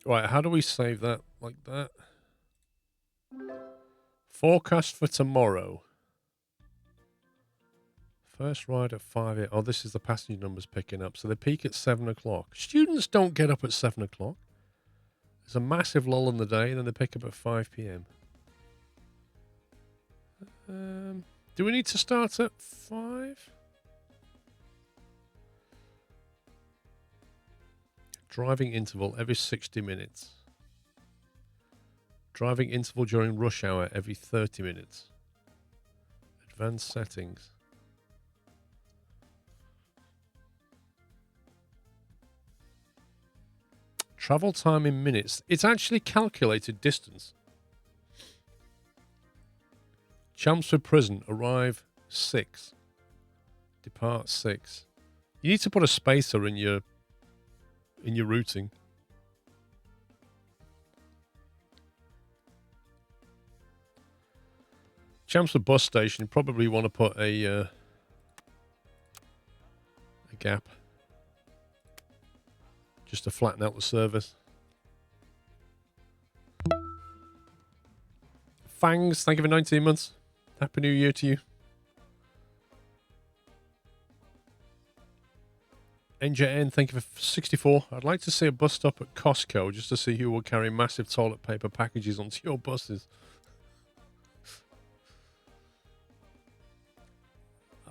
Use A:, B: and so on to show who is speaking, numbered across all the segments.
A: Right, how do we save that like that? Forecast for tomorrow. First ride at 5 a.m. Oh, this is the passenger numbers picking up. So they peak at 7 o'clock. Students don't get up at 7 o'clock. There's a massive lull in the day, and then they pick up at 5 p.m. Do we need to start at 5? Driving interval every 60 minutes. Driving interval during rush hour every 30 minutes. Advanced settings. Travel time in minutes. It's actually calculated distance. Chelmsford Prison. Arrive 6. Depart 6. You need to put a spacer in your routing. Chelmsford bus station. You probably want to put a gap just to flatten out the service. Fangs, thank you for 19 months. Happy New Year to you. NJN, thank you for 64. I'd like to see a bus stop at Costco just to see who will carry massive toilet paper packages onto your buses.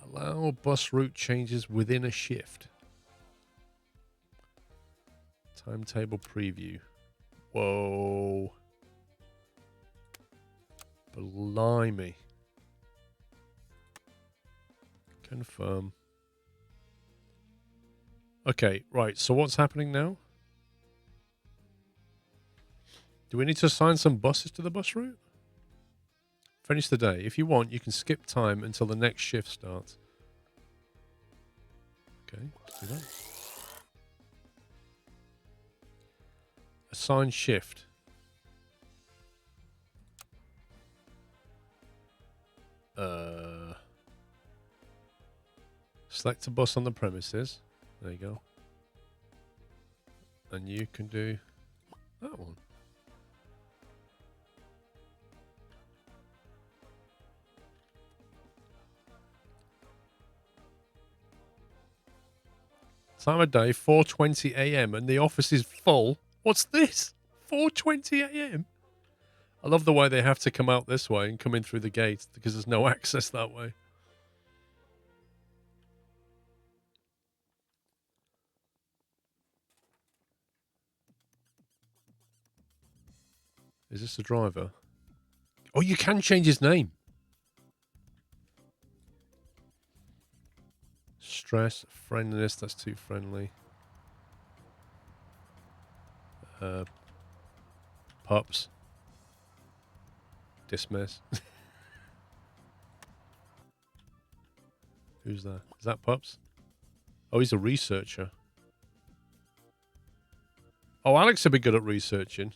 A: Allow bus route changes within a shift. Timetable preview. Whoa. Blimey. Confirm. Okay, right. So what's happening now? Do we need to assign some buses to the bus route? Finish the day. If you want, you can skip time until the next shift starts. Okay, let's do that. Assign shift. Select a bus on the premises. There you go. And you can do that one. Time of day, 4:20 a.m. and the office is full. What's this? 4:20 a.m.? I love the way they have to come out this way and come in through the gate because there's no access that way. Is this the driver? Oh, you can change his name. Stress, friendliness, that's too friendly. Pups. Dismiss. Who's that? Is that Pups? Oh, he's a researcher. Oh, Alex would be good at researching.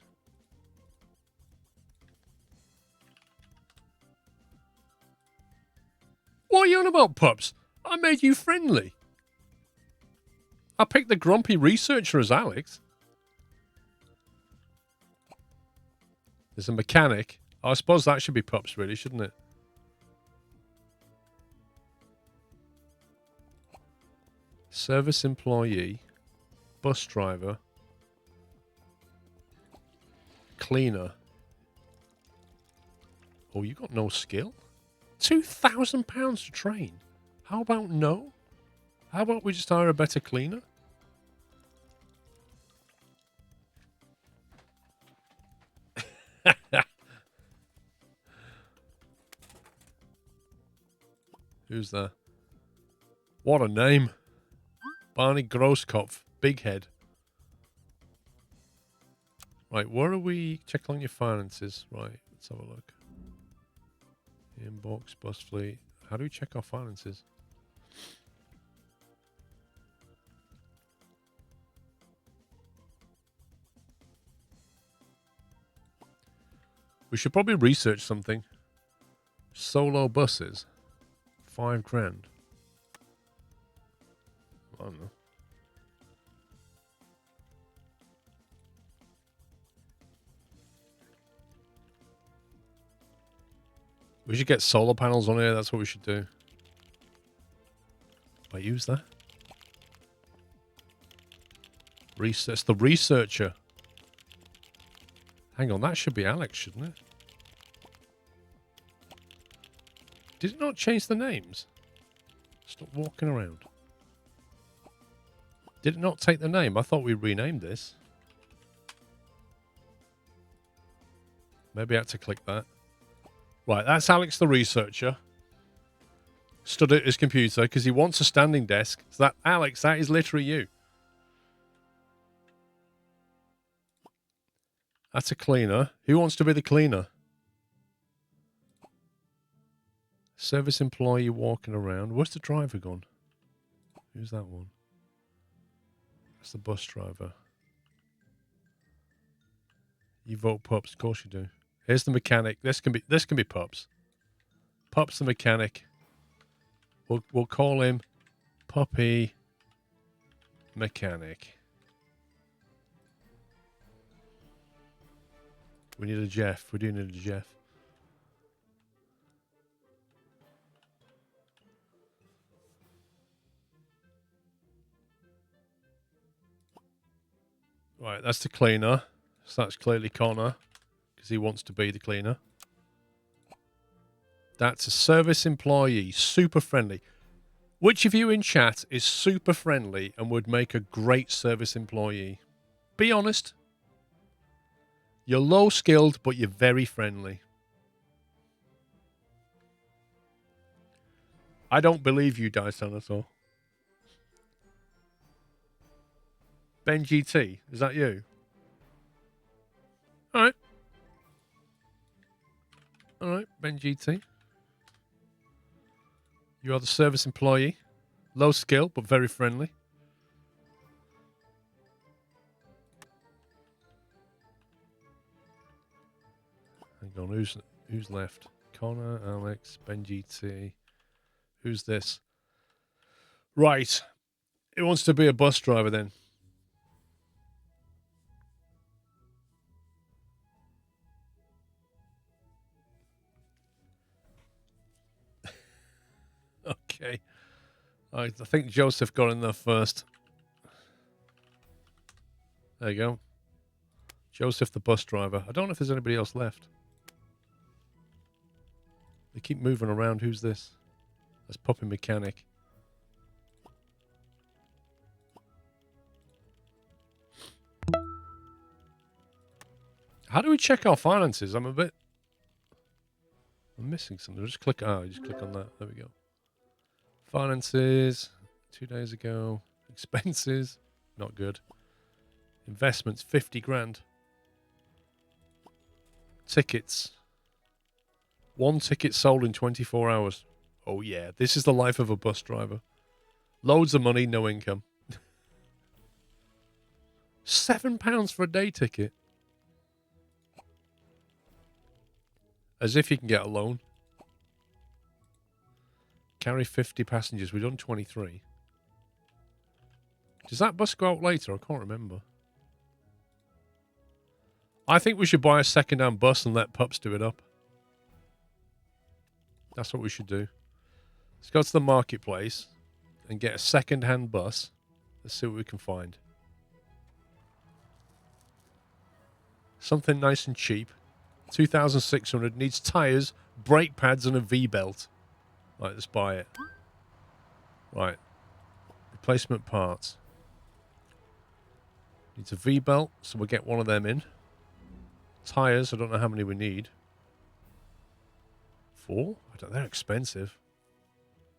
A: What are you on about, Pups? I made you friendly. I picked the grumpy researcher as Alex. There's a mechanic. I suppose that should be Pups, really, shouldn't it? Service employee. Bus driver. Cleaner. Oh, you got no skill? £2,000 to train. How about no? How about we just hire a better cleaner? Who's that? What a name. Barney Grosskopf. Big head. Right, where are we? Check on your finances. Right, let's have a look. Inbox, bus fleet. How do we check our finances? We should probably research something. Solo buses. $5,000. I don't know. We should get solar panels on here. That's what we should do. I use that. Research the researcher. Hang on, that should be Alex, shouldn't it? Did it not change the names? Stop walking around. Did it not take the name? I thought we renamed this. Maybe I had to click that. Right, that's Alex the researcher. Stood at his computer because he wants a standing desk. So that, Alex, that is literally you. That's a cleaner. Who wants to be the cleaner? Service employee walking around. Where's the driver gone? Who's that one? That's the bus driver. You vote pups, of course you do. Here's the mechanic. This can be pups. Pups the mechanic. We'll call him Puppy Mechanic. We need a Jeff. We do need a Jeff. Right, that's the cleaner. So that's clearly Connor, because he wants to be the cleaner. That's a service employee, super friendly. Which of you in chat is super friendly and would make a great service employee? Be honest. You're low skilled, but you're very friendly. I don't believe you, Dice Dinosaur. Ben GT, is that you? All right. All right, Ben GT. You are the service employee. Low skill, but very friendly. Hang on, who's left? Connor, Alex, Ben GT. Who's this? Right. Who wants to be a bus driver then? Okay. I think Joseph got in there first. There you go. Joseph the bus driver. I don't know if there's anybody else left. They keep moving around. Who's this? That's Puppy Mechanic. How do we check our finances? I'm missing something. Just click. Just click on that. There we go. Finances. 2 days ago. Expenses. Not good. Investments. 50 grand. Tickets. 1 ticket sold in 24 hours. Oh yeah, this is the life of a bus driver. Loads of money, no income. £7 for a day ticket. As if you can get a loan. Carry 50 passengers. We've done 23. Does that bus go out later? I can't remember. I think we should buy a second-hand bus and let pups do it up. That's what we should do. Let's go to the marketplace and get a second-hand bus. Let's see what we can find. Something nice and cheap. 2,600. Needs tyres, brake pads, and a V-belt. Right, let's buy it. Right. Replacement parts. Needs a V-belt, so we'll get one of them in. Tyres, I don't know how many we need. 4? I don't. They're expensive.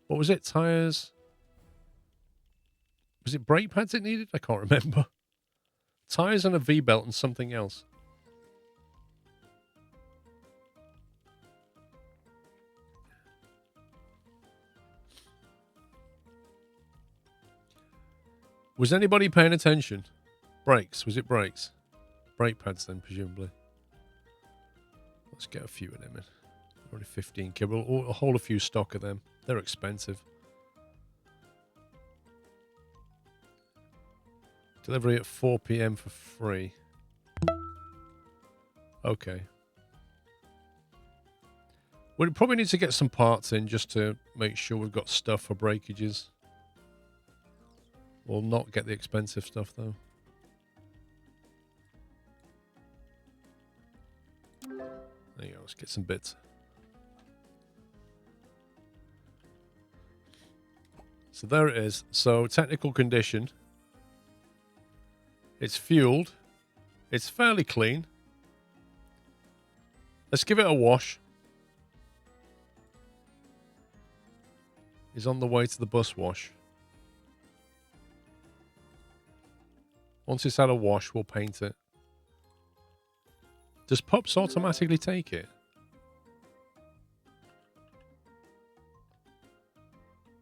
A: What was it? Tyres. Was it brake pads it needed? I can't remember. Tyres and a V-belt and something else. Was anybody paying attention? Brakes. Was it brakes? Brake pads then, presumably. Let's get a few of them in. Already 15k. We'll hold a few stock of them. They're expensive. Delivery at 4 p.m. for free. Okay. We probably need to get some parts in just to make sure we've got stuff for breakages. We'll not get the expensive stuff, though. There you go. Let's get some bits. So there it is. So technical condition. It's fueled. It's fairly clean. Let's give it a wash. He's on the way to the bus wash. Once it's had a wash, we'll paint it. Does Pups automatically take it?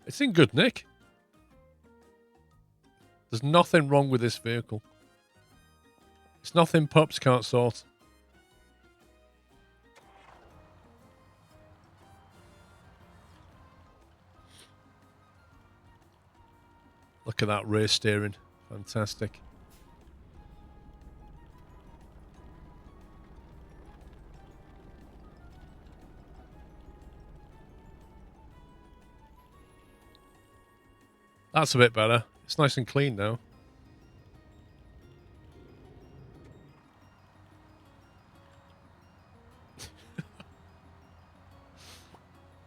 A: It's in good nick. There's nothing wrong with this vehicle. It's nothing Pups can't sort. Look at that rear steering. Fantastic. That's a bit better. It's nice and clean now.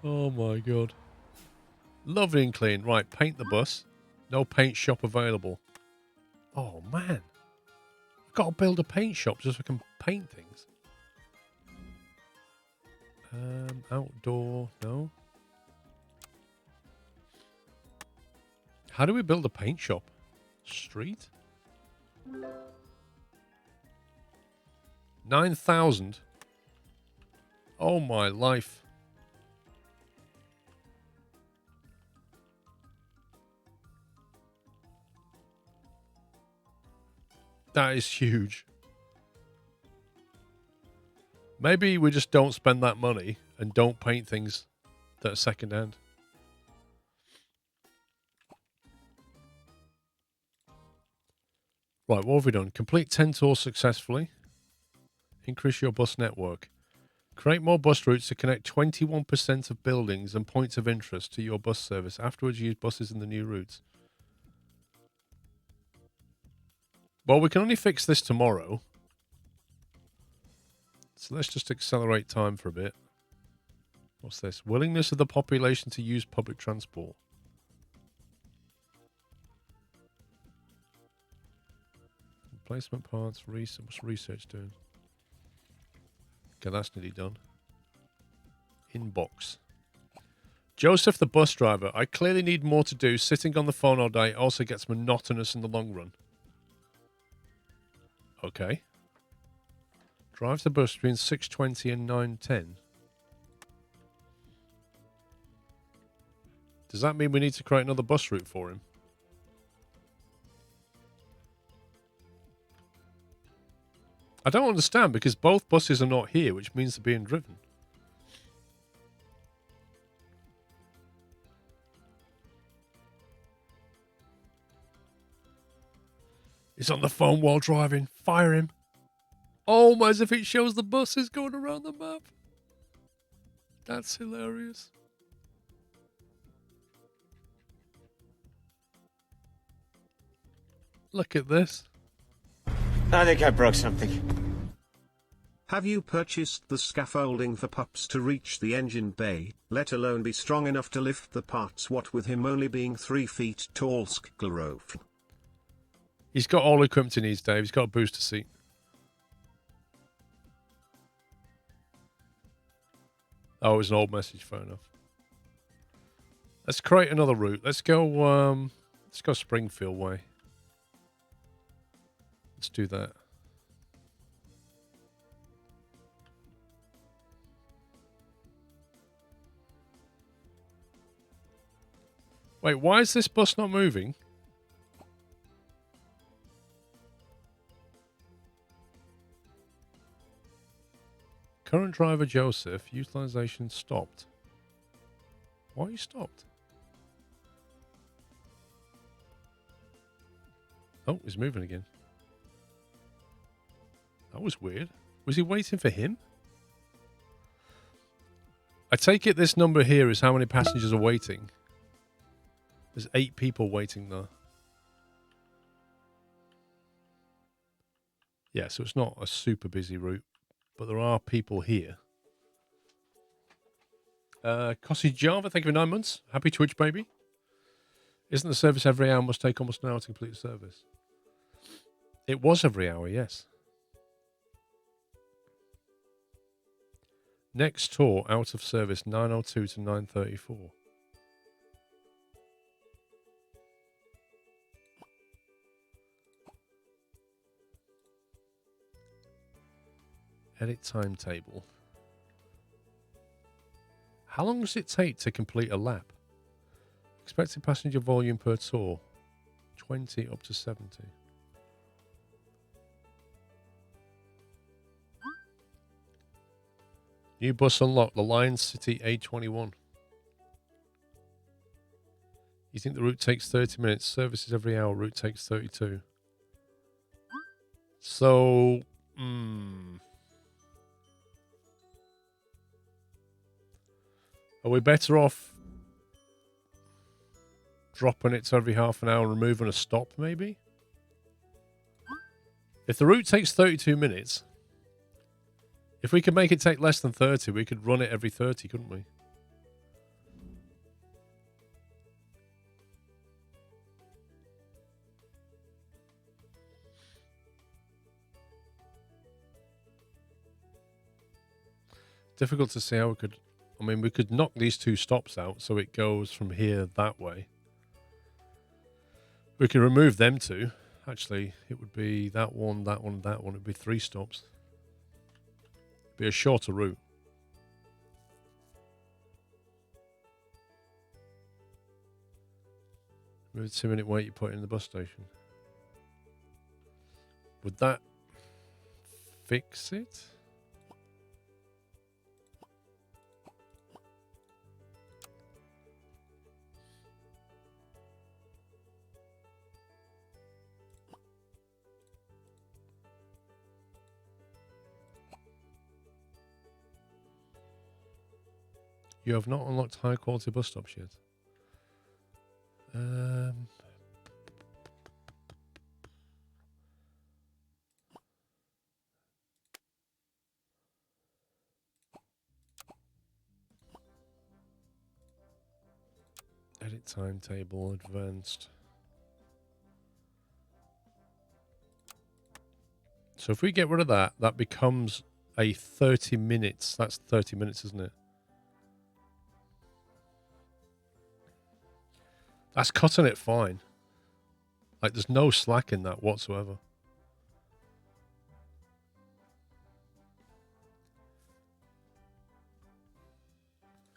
A: Oh my god. Lovely and clean. Right, paint the bus. No paint shop available. Oh man. I've got to build a paint shop just so I can paint things. Outdoor, no. How do we build a paint shop? Street? 9,000? Oh my life. That is huge. Maybe we just don't spend that money and don't paint things that are second hand. Right, what have we done? Complete 10 tours successfully. Increase your bus network. Create more bus routes to connect 21% of buildings and points of interest to your bus service. Afterwards, use buses in the new routes. Well, we can only fix this tomorrow. So let's just accelerate time for a bit. What's this? Willingness of the population to use public transport. Replacement parts, what's research doing? Okay, that's nearly done. Inbox. Joseph, the bus driver. I clearly need more to do. Sitting on the phone all day also gets monotonous in the long run. Okay. Drive the bus between 6:20 and 9:10. Does that mean we need to create another bus route for him? I don't understand because both buses are not here, which means they're being driven. He's on the phone while driving. Fire him. Oh, as if it shows the buses going around the map. That's hilarious. Look at this.
B: I think I broke something.
C: Have you purchased the scaffolding for Pups to reach the engine bay, let alone be strong enough to lift the parts, what with him only being 3 feet tall? SquirrelPlus.
A: He's got all the equipment he needs, Dave. He's got a booster seat. Oh, it was an old message. Fair enough. Let's create another route. Let's go Springfield way. Let's do that. Wait, why is this bus not moving? Current driver Joseph, utilization stopped. Why are you stopped? Oh, he's moving again. That was weird. Was he waiting for him? I take it this number here is how many passengers are waiting. There's 8 people waiting there. Yeah, so it's not a super busy route, but there are people here. Cossie Java, thank you for 9 months. Happy Twitch, baby. Isn't the service every hour? Must take almost an hour to complete the service. It was every hour, yes. Next tour out of service 9:02 to 9:34. Edit timetable. How long does it take to complete a lap? Expected passenger volume per tour 20 up to 70. New bus unlocked, the Lions City A21. You think the route takes 30 minutes? Services every hour, route takes 32. So, are we better off dropping it to every half an hour and removing a stop, maybe? If the route takes 32 minutes, if we could make it take less than 30, we could run it every 30, couldn't we? Difficult to see how we could... I mean, we could knock these 2 stops out so it goes from here that way. We could remove them 2. Actually, it would be that one, that one, that one. It would be 3 stops. It'd be a shorter route. With a 2-minute wait you put in the bus station. Would that fix it? You have not unlocked high quality bus stops yet. Edit timetable, advanced. So if we get rid of that, that becomes a 30 minutes. That's 30 minutes, isn't it? That's cutting it fine. Like, there's no slack in that whatsoever.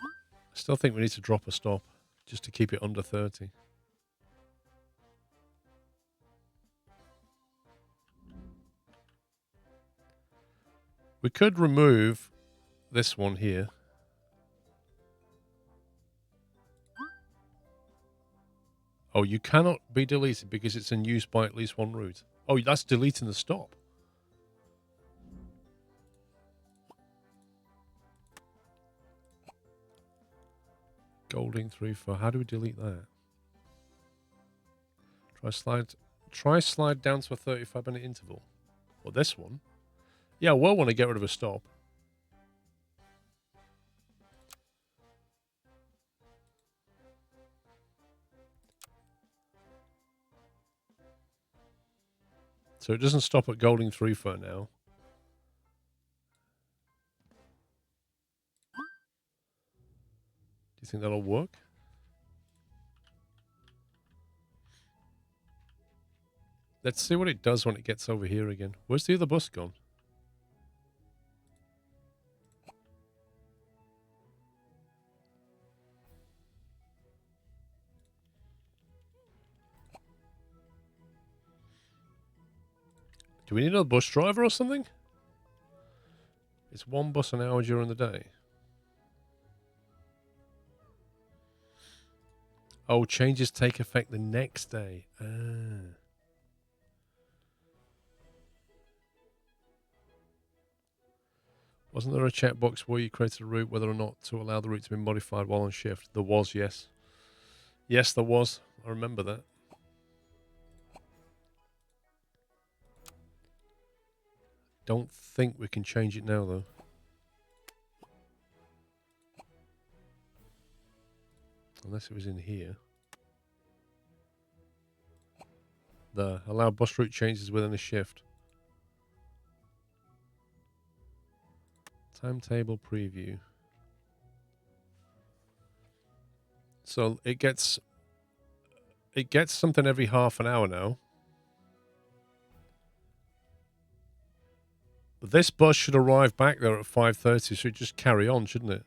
A: I still think we need to drop a stop just to keep it under 30. We could remove this one here. Oh, you cannot be deleted because it's in use by at least one route. Oh, that's deleting the stop. Golding 3-4. How do we delete that? Try slide down to a 35-minute interval. Well, this one. Yeah, I will want to get rid of a stop. So it doesn't stop at Golding 3-4 now. Do you think that'll work? Let's see what it does when it gets over here again. Where's the other bus gone? Do we need a bus driver or something? It's 1 bus an hour during the day. Oh, changes take effect the next day. Ah. Wasn't there a checkbox where you created a route whether or not to allow the route to be modified while on shift? There was, yes. Yes, there was. I remember that. Don't think we can change it now, though. Unless it was in here. There. Allow bus route changes within a shift. Timetable preview. So it gets something every half an hour now. This bus should arrive back there at 5:30, so it just carry on, shouldn't it?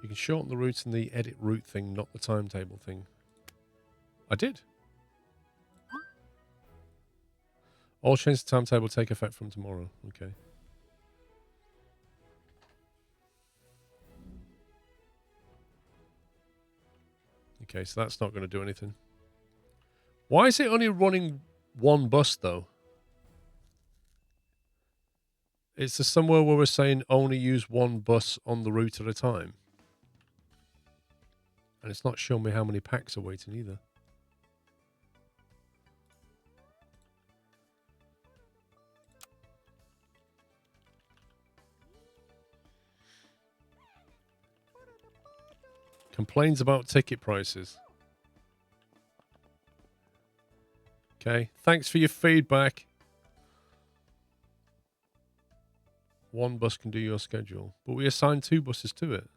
A: You can shorten the route in the edit route thing, not the timetable thing. I did. All changes to timetable take effect from tomorrow. Okay. Okay, so that's not going to do anything. Why is it only running one bus, though? Is there somewhere where we're saying only use one bus on the route at a time? And it's not showing me how many packs are waiting either. Complains about ticket prices. Okay, thanks for your feedback. One bus can do your schedule, but we assigned 2 buses to it.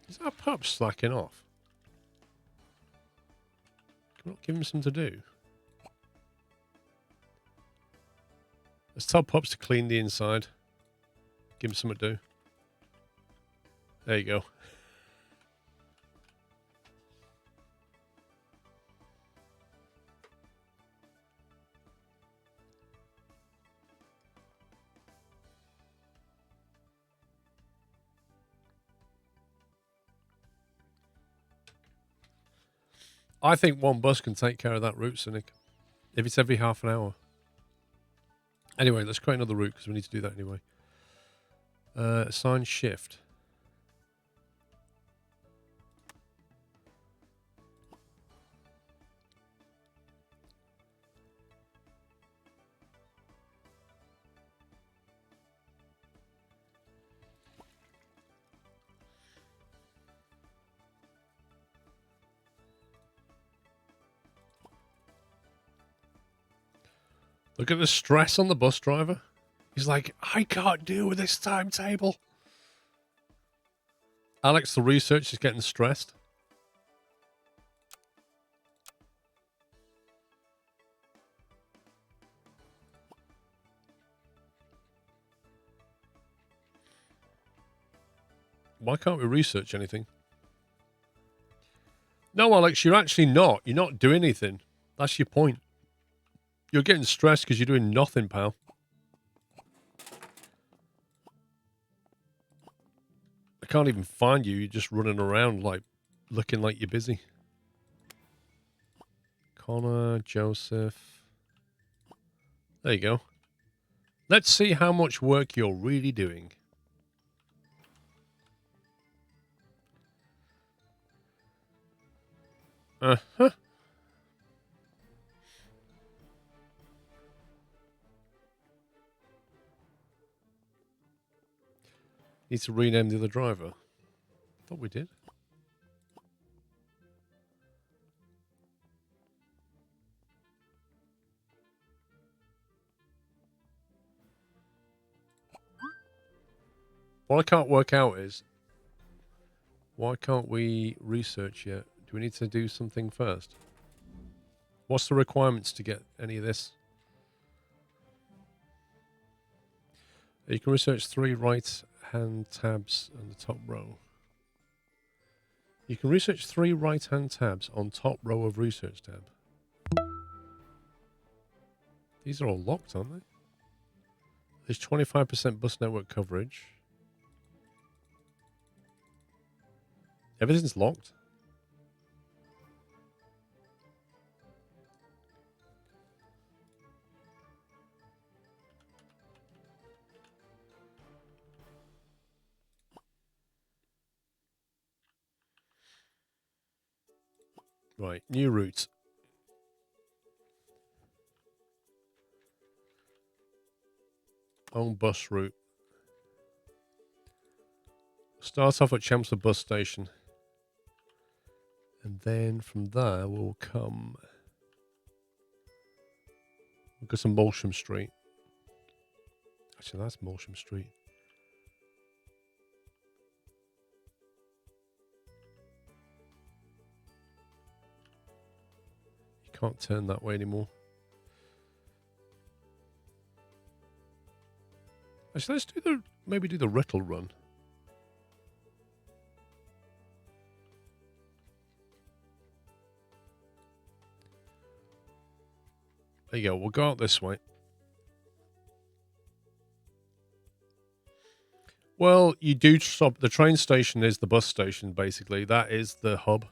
A: Is our pup slacking off? Can we not give him something to do? Let's tell pups to clean the inside. Give him something to do. There you go. I think one bus can take care of that route, Cynic. If it's every half an hour. Anyway, let's create another route because we need to do that anyway. Assign shift. Look at the stress on the bus driver. He's like, I can't deal with this timetable. Alex, the research is getting stressed. Why can't we research anything? No, Alex, you're actually not. You're not doing anything. That's your point. You're getting stressed because you're doing nothing, pal. I can't even find you. You're just running around like looking like you're busy. Connor, Joseph. There you go. Let's see how much work you're really doing. Uh-huh. Need to rename the other driver. Thought we did. What I can't work out is, why can't we research yet? Do we need to do something first? What's the requirements to get any of this? You can research 3 right-hand tabs on the top row. You can research 3 right-hand tabs on top row of research tab. These are all locked, aren't they? There's 25% bus network coverage. Everything's locked. Right, new routes. Own bus route. Start off at Chelmsford bus station. And then from there we'll come... We'll go to Molsham Street. Actually, that's Molsham Street. You can't turn that way anymore. Actually, let's do the... Maybe do the Riddle run. There you go. We'll go out this way. Well, you do stop. The train station is the bus station, basically. That is the hub.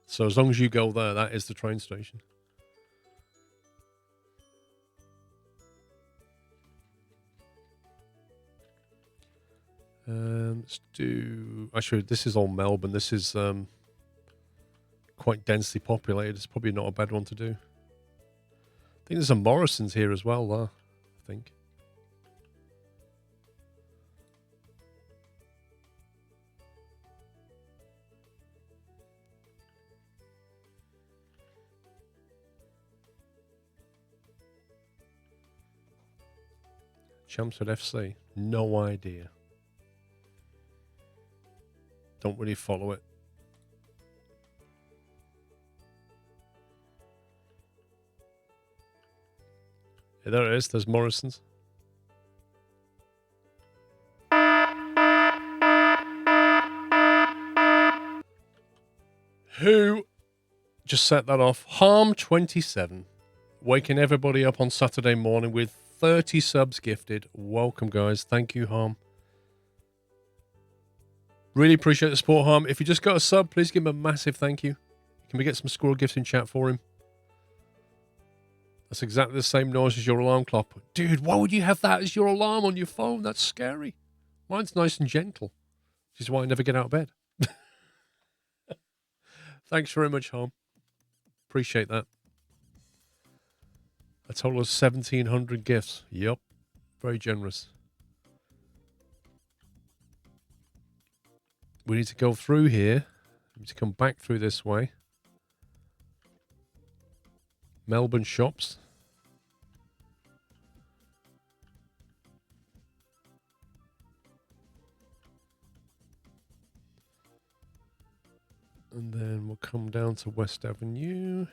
A: So as long as you go there, that is the train station. Let's do... Actually, this is all Melbourne. This is quite densely populated. It's probably not a bad one to do. I think there's some Morrisons here as well, though. I think. Chelmsford FC? No idea. Don't really follow it. Yeah, there it is. There's Morrison's. Who just set that off? Harm27. Waking everybody up on Saturday morning with 30 subs gifted. Welcome, guys. Thank you, Harm. Really appreciate the support, Harm. If you just got a sub, please give him a massive thank you. Can we get some squirrel gifts in chat for him? That's exactly the same noise as your alarm clock. Dude, why would you have that as your alarm on your phone? That's scary. Mine's nice and gentle, which is why I never get out of bed. Thanks very much, Harm. Appreciate that. A total of 1,700 gifts. Yup. Very generous. We need to go through here. We need to come back through this way. Melbourne shops. And then we'll come down to West Avenue.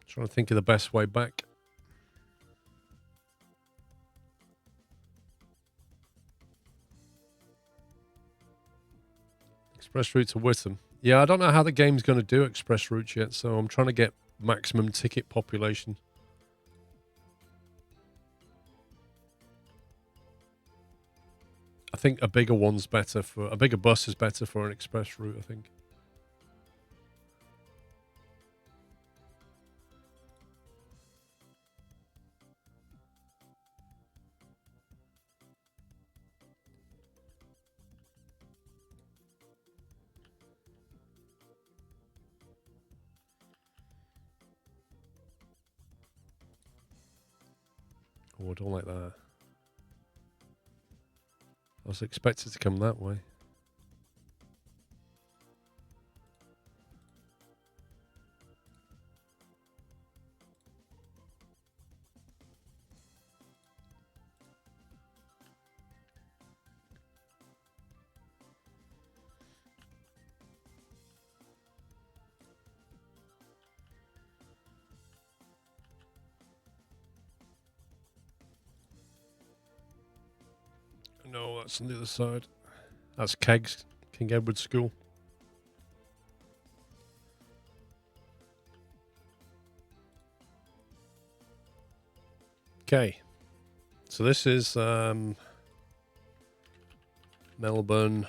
A: Trying to think of the best way back. Express route to Witham. Yeah, I don't know how the game's going to do express routes yet, so I'm trying to get maximum ticket population. I think a bigger one's better for... A bigger bus is better for an express route, I think. Oh, I don't like that. I was expected to come that way. No, that's on the other side. That's Kegs, King Edward School. Okay. So this is Melbourne.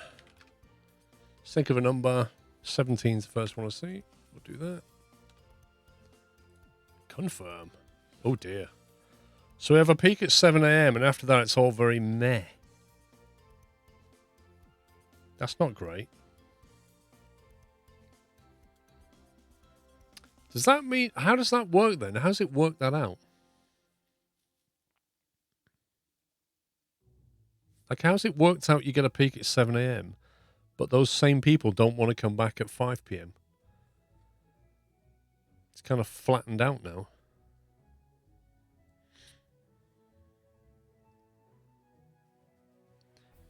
A: Let's think of a number. 17's the first one I see. We'll do that. Confirm. Oh dear. So we have a peak at 7 a.m. and after that it's all very meh. That's not great. Does that mean... How does that work then? How does it work that out? Like, how's it worked out you get a peak at 7 a.m., but those same people don't want to come back at 5 p.m.? It's kind of flattened out now.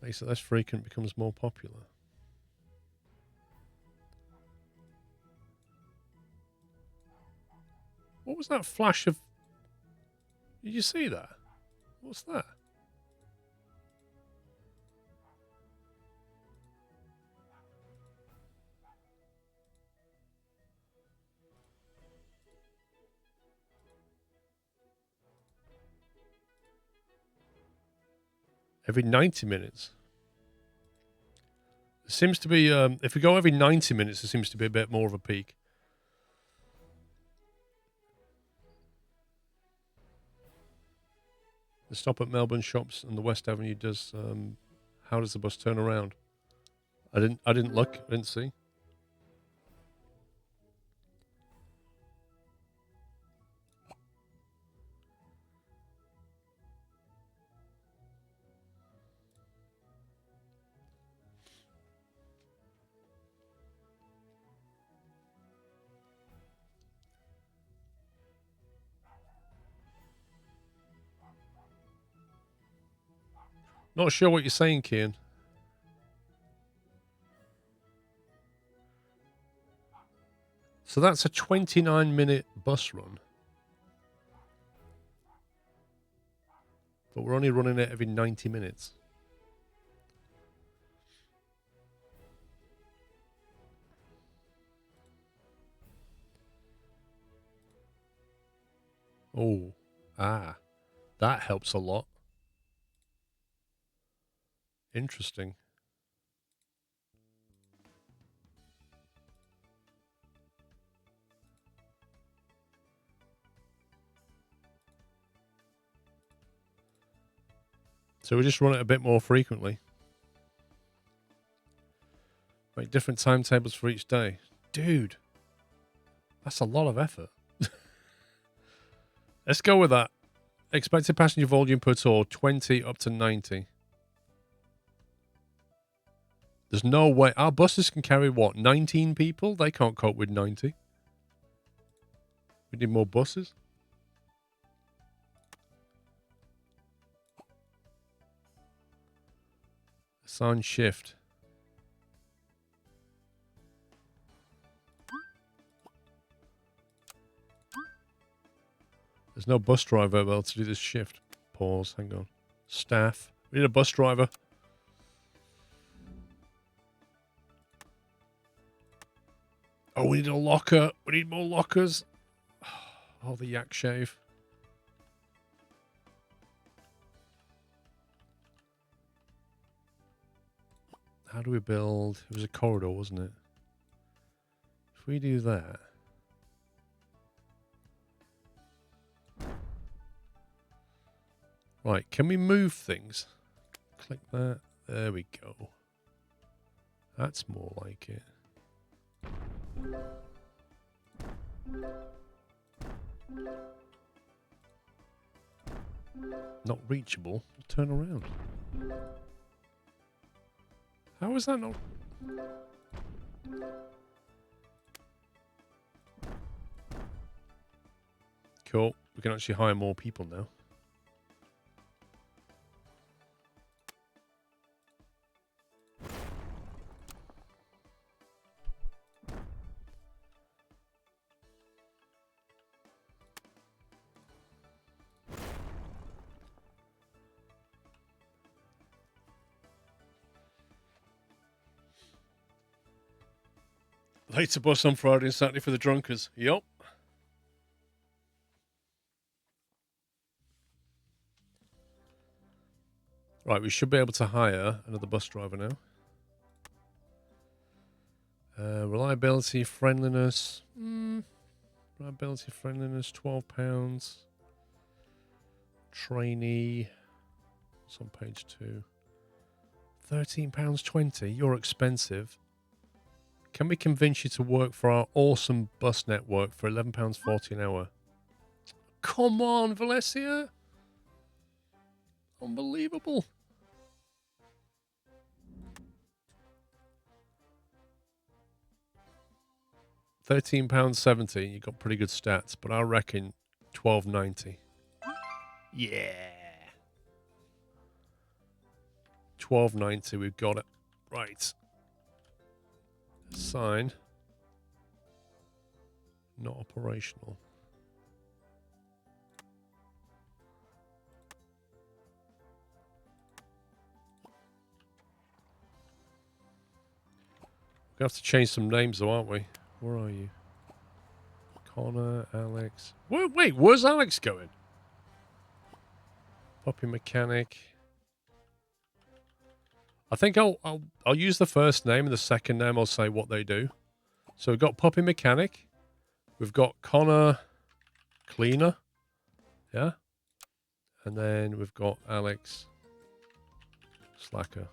A: Makes it less frequent, becomes more popular. What was that flash of... Did you see that? What's that? Every 90 minutes. It seems to be, if we go every 90 minutes, there seems to be a bit more of a peak. The stop at Melbourne shops and the West Avenue does, how does the bus turn around? I didn't look, I didn't see. Not sure what you're saying, Kian. So that's a 29-minute bus run. But we're only running it every 90 minutes. Oh, that helps a lot. Interesting. So we just run it a bit more frequently. Make different timetables for each day. Dude, that's a lot of effort. Let's go with that. Expected passenger volume per tour, 20 up to 90. There's no way. Our buses can carry, what, 19 people? They can't cope with 90. We need more buses. Assign shift. There's no bus driver able to do this shift. Pause, hang on. Staff. We need a bus driver. Oh, we need a locker. We need more lockers. Oh, the yak shave. How do we build? It was a corridor, wasn't it? If we do that. Right, can we move things? Click that. There we go. That's more like it. Not reachable. Turn around. How is that not... Cool. We can actually hire more people now. Later bus on Friday and Saturday for the drunkers. Yup. Right, we should be able to hire another bus driver now. Reliability, friendliness. Reliability, friendliness, £12. Trainee. It's on page 2. £13.20. You're expensive. Can we convince you to work for our awesome bus network for £11.40 an hour? Come on, Valencia. Unbelievable. £13.70. You got pretty good stats, but I reckon £12.90. Yeah. £12.90. We've got it. Right. Sign. Not operational. We have to change some names, though, aren't we? Where are you? Connor, Alex. Wait, where's Alex going? Puppy mechanic. I think I'll use the first name and the second name I'll say what they do. So we've got puppy mechanic. We've got Connor cleaner. Yeah. And then we've got Alex slacker.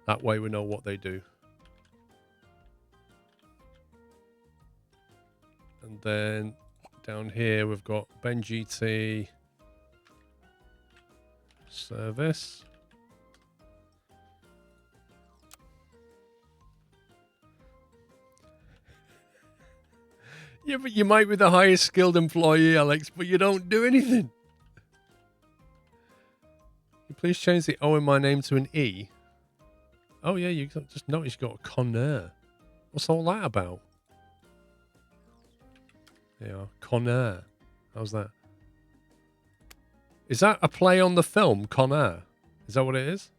A: That way we know what they do. And then down here we've got Ben GT service. Yeah, but you might be the highest skilled employee, Alex, but you don't do anything. Can you please change the O in my name to an E? Oh, yeah, you just noticed you got a Connor. What's all that about? Yeah, Connor. How's that? Is that a play on the film, Connor? Is that what it is?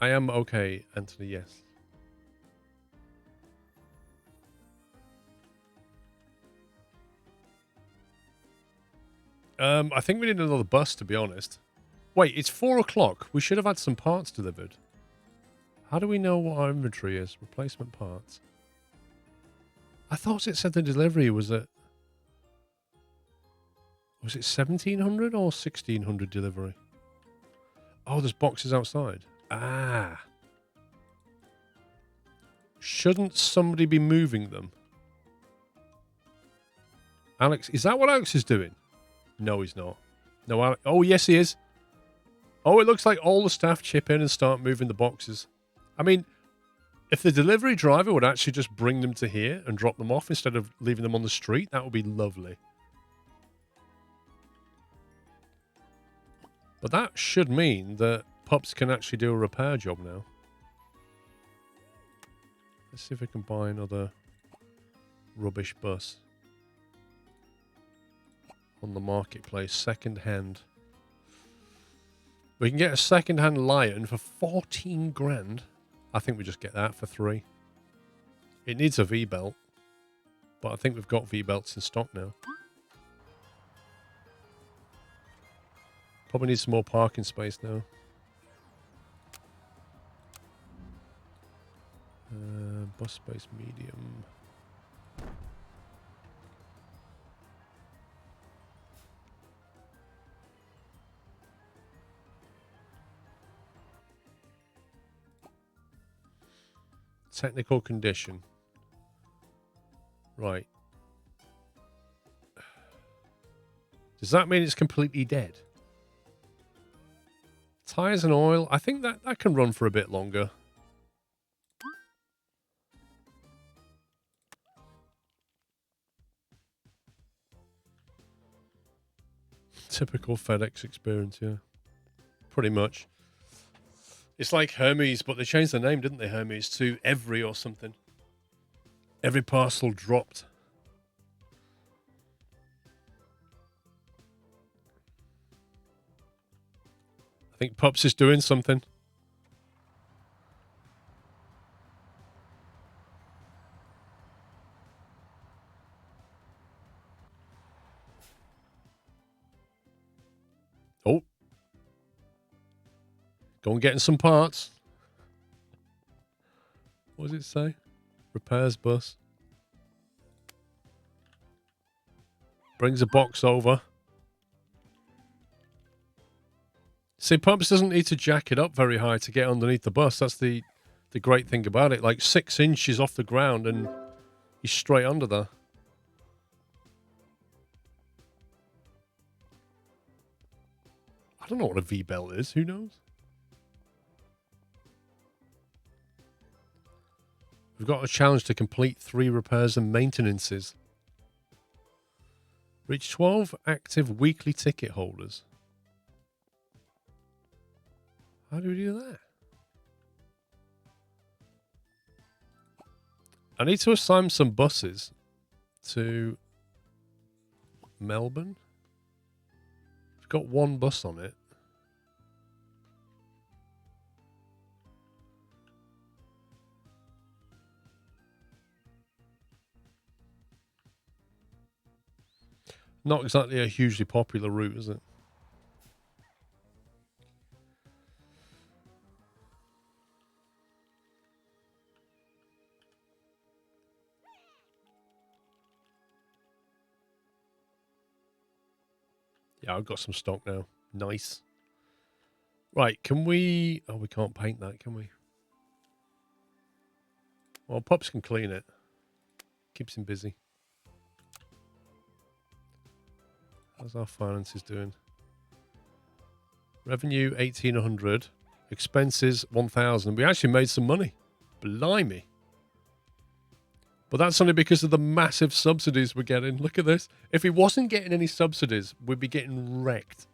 A: I am okay, Anthony, yes. I think we need another bus, to be honest. Wait, it's 4 o'clock. We should have had some parts delivered. How do we know what our inventory is? Replacement parts. I thought it said the delivery was at... Was it 1,700 or 1,600 delivery? Oh, there's boxes outside. Ah. Shouldn't somebody be moving them? Alex, is that what Alex is doing? No, he's not. No, Alex. Oh, yes, he is. Oh, it looks like all the staff chip in and start moving the boxes. I mean, if the delivery driver would actually just bring them to here and drop them off instead of leaving them on the street, that would be lovely. But that should mean that pups can actually do a repair job now. Let's see if we can buy another rubbish bus on the marketplace, second hand. We can get a second hand Lion for 14 grand. I think we just get that for 3. It needs a V-belt, but I think we've got V-belts in stock now. Probably need some more parking space now. Bus space medium. Technical condition. Right. Does that mean it's completely dead? Tires and oil. I think that can run for a bit longer. Typical FedEx experience, yeah. Pretty much. It's like Hermes, but they changed the name, didn't they, Hermes, to Every or something. Every parcel dropped. I think Pups is doing something. Go and get some parts. What does it say? Repairs bus. Brings a box over. See, Pups doesn't need to jack it up very high to get underneath the bus. That's the great thing about it. Like 6 inches off the ground and he's straight under there. I don't know what a V-belt is. Who knows? We've got a challenge to complete 3 repairs and maintenances. Reach 12 active weekly ticket holders. How do we do that? I need to assign some buses to Melbourne. We've got 1 bus on it. Not exactly a hugely popular route, is it? Yeah, I've got some stock now. Nice. Right, can we... Oh, we can't paint that, can we? Well, Pups can clean it. Keeps him busy. How's our finances doing? Revenue 1,800. Expenses 1,000. We actually made some money. Blimey. But that's only because of the massive subsidies we're getting. Look at this. If he wasn't getting any subsidies, we'd be getting wrecked.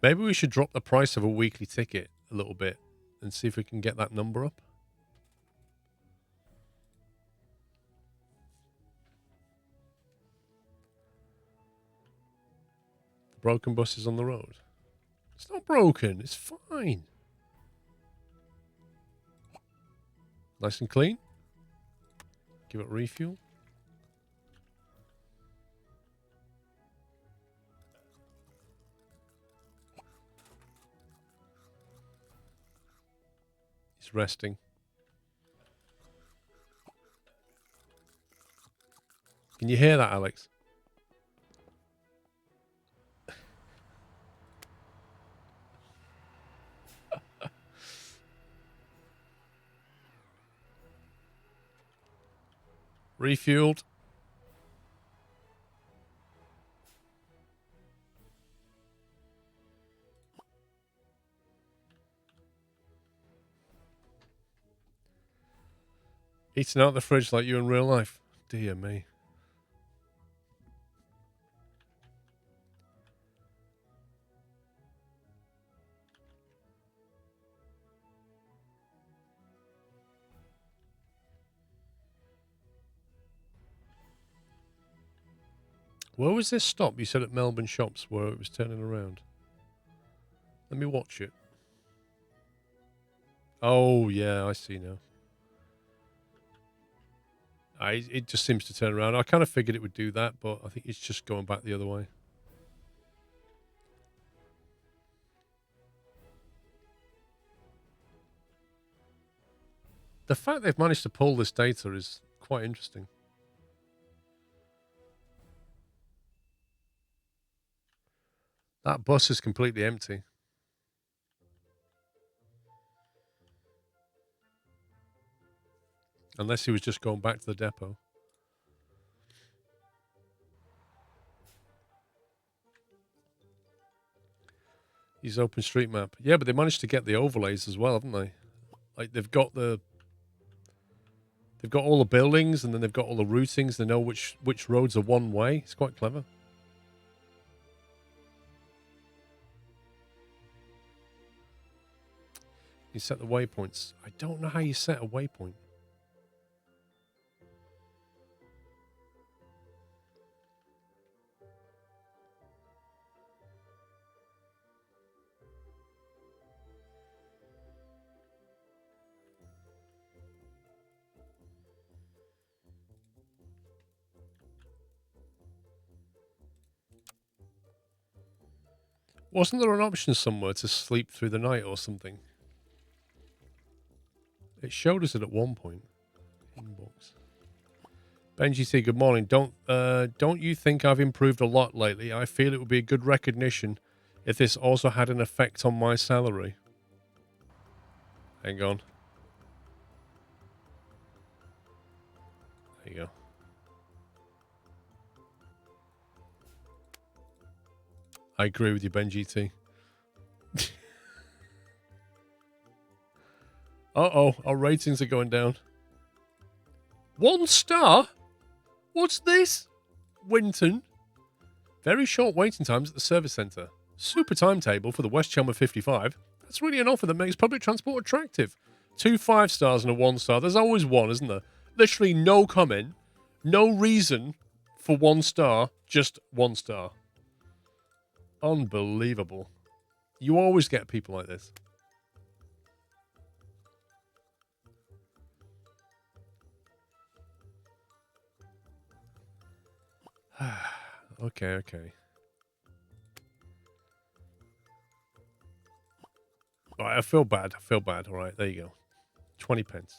A: Maybe we should drop the price of a weekly ticket a little bit and see if we can get that number up. The broken bus is on the road. It's not broken. It's fine. Nice and clean. Give it refuel. He's resting. Can you hear that, Alex? Refueled. Eating out the fridge like you in real life. Dear me. Where was this stop? You said at Melbourne Shops where it was turning around. Let me watch it. Oh, yeah, I see now. It just seems to turn around. I kind of figured it would do that, but I think it's just going back the other way. The fact they've managed to pull this data is quite interesting. That bus is completely empty. Unless he was just going back to the depot. Use OpenStreetMap. Yeah, but they managed to get the overlays as well, haven't they? Like they've got all the buildings and then they've got all the routings. They know which roads are one way. It's quite clever. You set the waypoints. I don't know how you set a waypoint. Wasn't there an option somewhere to sleep through the night or something? It showed us it at one point. Inbox. Benji C, good morning. Don't you think I've improved a lot lately? I feel it would be a good recognition if this also had an effect on my salary. Hang on. There you go. I agree with you, Benji T. Uh-oh, our ratings are going down. 1 star? What's this? Winton. Very short waiting times at the service centre. Super timetable for the West Chelmer 55. That's really an offer that makes public transport attractive. 2 5 stars and a 1 star. There's always one, isn't there? Literally no comment. No reason for 1 star. Just 1 star. Unbelievable. You always get people like this. Okay. All right, I feel bad. All right, there you go. 20 pence.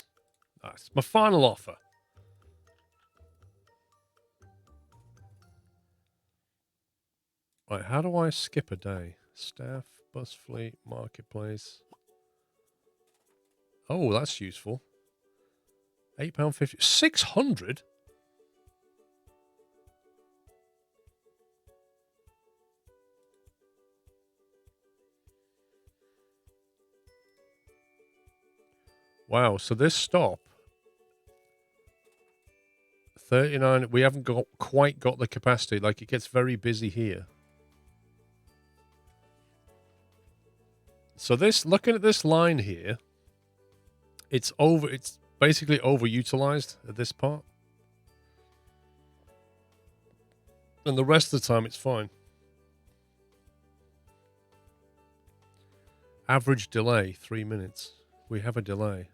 A: That's my final offer. Right, how do I skip a day? Staff, bus fleet, marketplace. Oh, that's useful. £8.50. 600? Wow, so this stop 39, we haven't quite got the capacity. Like, it gets very busy here. So this, looking at this line here, it's basically overutilized at this part. And the rest of the time it's fine. Average delay, 3 minutes. We have a delay.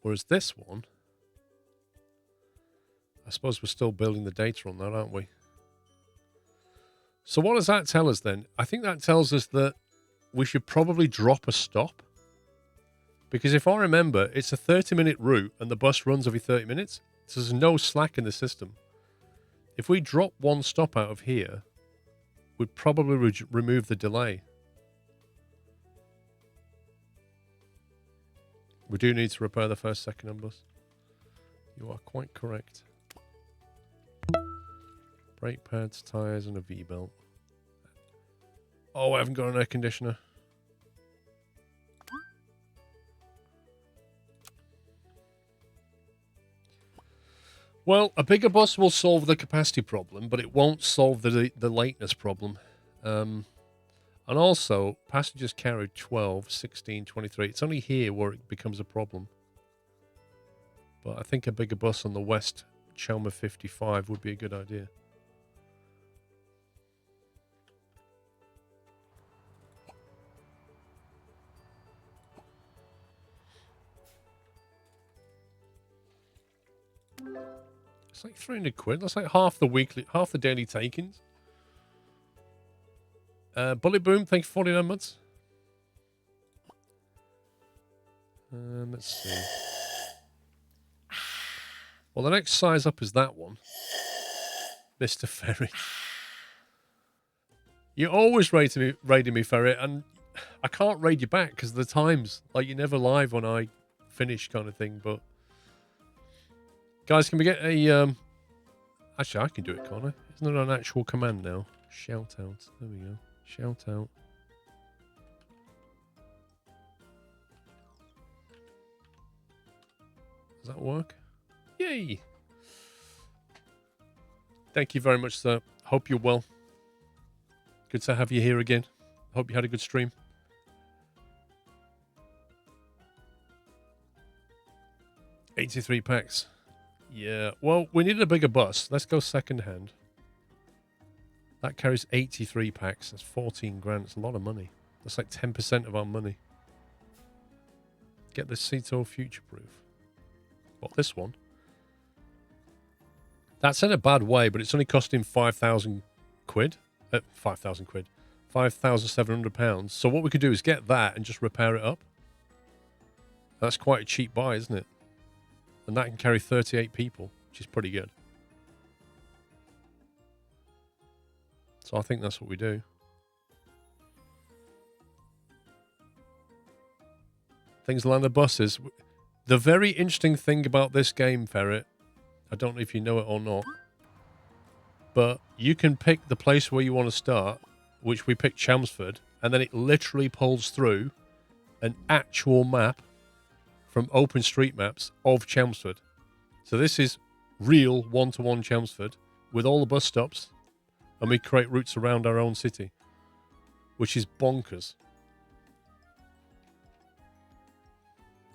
A: Whereas this one, I suppose we're still building the data on that, aren't we? So what does that tell us then? I think that tells us that we should probably drop a stop. Because if I remember, it's a 30-minute route and the bus runs every 30 minutes. So there's no slack in the system. If we drop 1 stop out of here, we'd probably remove the delay. We do need to repair the first second-hand bus. You are quite correct. Brake pads, tyres, and a V-belt. Oh, I haven't got an air conditioner. Well, a bigger bus will solve the capacity problem, but it won't solve the lateness problem. And also, passengers carried 12, 16, 23. It's only here where it becomes a problem. But I think a bigger bus on the West Chelmer 55 would be a good idea. It's like 300 quid. That's like half the daily takings. Bullet Boom, thanks for 49 months. Let's see. Well, the next size up is that one. Mr. Ferry. You're always raiding me, Ferry, and I can't raid you back because of the times. Like, you're never live when I finish kind of thing, but... Guys, can we get a... Actually, I can do it, can't I? Isn't there an actual command now? Shout out. There we go. Shout out. Does that work? Yay! Thank you very much, sir. Hope you're well. Good to have you here again. Hope you had a good stream. £83 packs. Yeah, well, we needed a bigger bus. Let's go second hand. That carries 83 packs. That's 14 grand. It's a lot of money. That's like 10% of our money. Get the Ceto future-proof. What, this one? That's in a bad way, but it's only costing 5,000 quid. 5,000 quid. £5,700. So what we could do is get that and just repair it up. That's quite a cheap buy, isn't it? And that can carry 38 people, which is pretty good. So I think that's what we do. Things land the buses. The very interesting thing about this game, Ferret, I don't know if you know it or not, but you can pick the place where you want to start, which we picked Chelmsford, and then it literally pulls through an actual map from OpenStreetMaps of Chelmsford. So this is real one-to-one Chelmsford with all the bus stops, and we create routes around our own city, which is bonkers.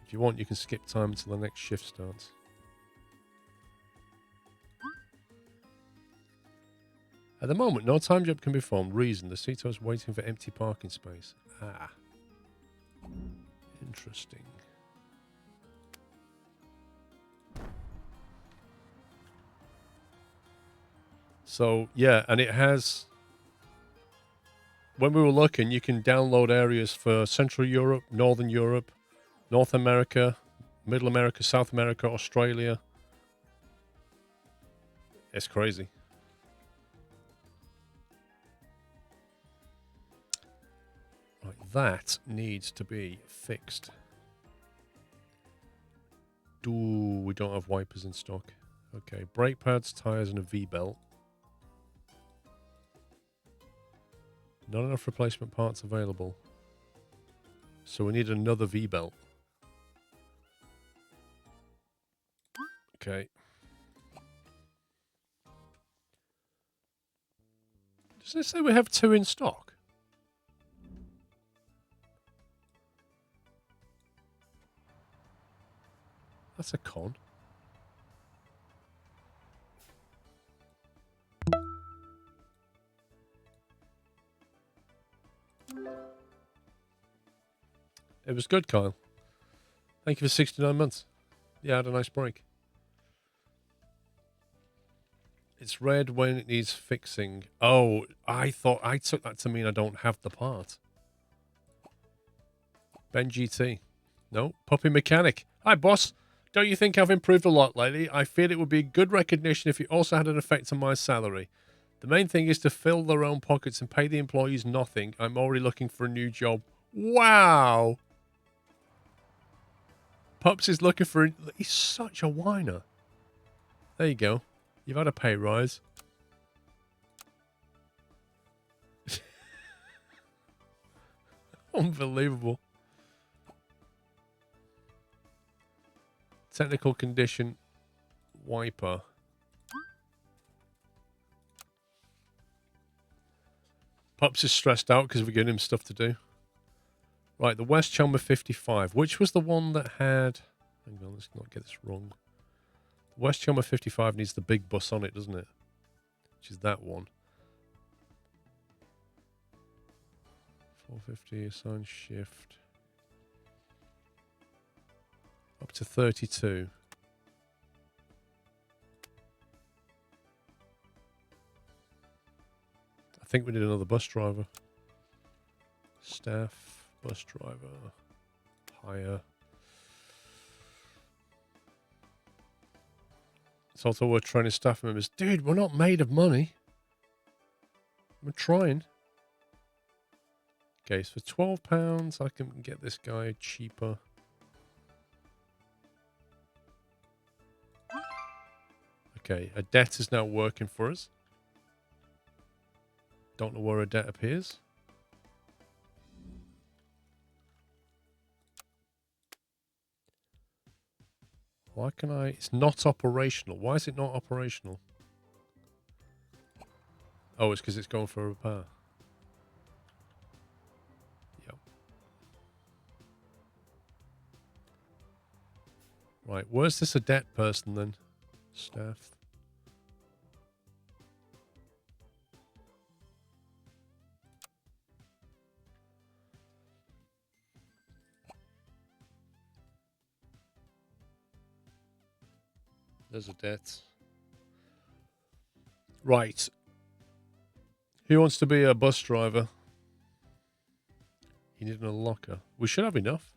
A: If you want, you can skip time until the next shift starts. At the moment, no time jump can be formed. Reason, the Ceto is waiting for empty parking space. Ah. Interesting. So, yeah, and it has... When we were looking, you can download areas for Central Europe, Northern Europe, North America, Middle America, South America, Australia. It's crazy. Right, that needs to be fixed. We don't have wipers in stock. Okay, brake pads, tyres, and a V-belt. Not enough replacement parts available. So we need another V-belt. Okay. Does it say we have 2 in stock? That's a con. It was good, Kyle. Thank you for 69 months. Yeah, I had a nice break. It's red when it needs fixing. Oh, I took that to mean I don't have the part. Ben GT. No, Puppy Mechanic. Hi, boss. Don't you think I've improved a lot lately? I feel it would be good recognition if it also had an effect on my salary. The main thing is to fill their own pockets and pay the employees nothing. I'm already looking for a new job. Wow. Pups is looking for... He's such a whiner. There you go. You've had a pay rise. Unbelievable. Technical condition. Wiper. Pups is stressed out because we're giving him stuff to do. Right, the West Chelmer 55. Which was the one that had... Hang on, let's not get this wrong. West Chelmer 55 needs the big bus on it, doesn't it? Which is that one. 450, assign shift. Up to 32. I think we need another bus driver. Staff, bus driver, hire. It's also worth training staff members. Dude, we're not made of money. We're trying. Okay, so for £12, I can get this guy cheaper. Okay, a debt is now working for us. Don't know where a debt appears. Why can I... It's not operational. Why is it not operational? Oh, it's because it's going for a repair. Yep. Right, where's this a debt person then? Staff. There's a debt. Right. Who wants to be a bus driver? You need a locker. We should have enough.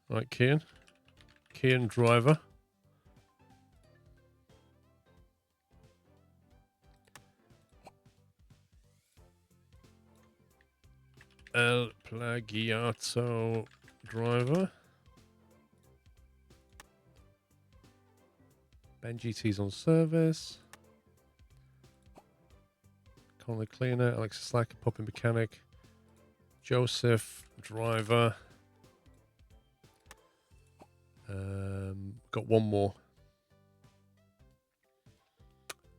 A: Right, Kian. Kian driver. El Plagiato driver. Ben GT's on service. Connor cleaner. Alexis Slacker, puppy mechanic. Joseph driver. Got one more.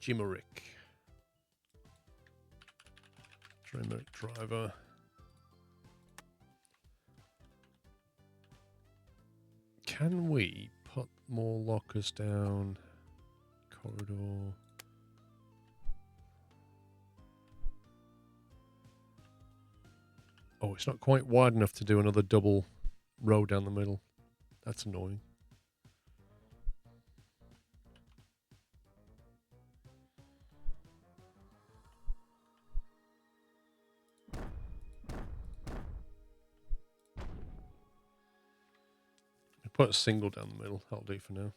A: Jimerick. Jimerick driver. Can we put more lockers down? Corridor. Oh, it's not quite wide enough to do another double row down the middle. That's annoying. Put a single down the middle. That'll do for now.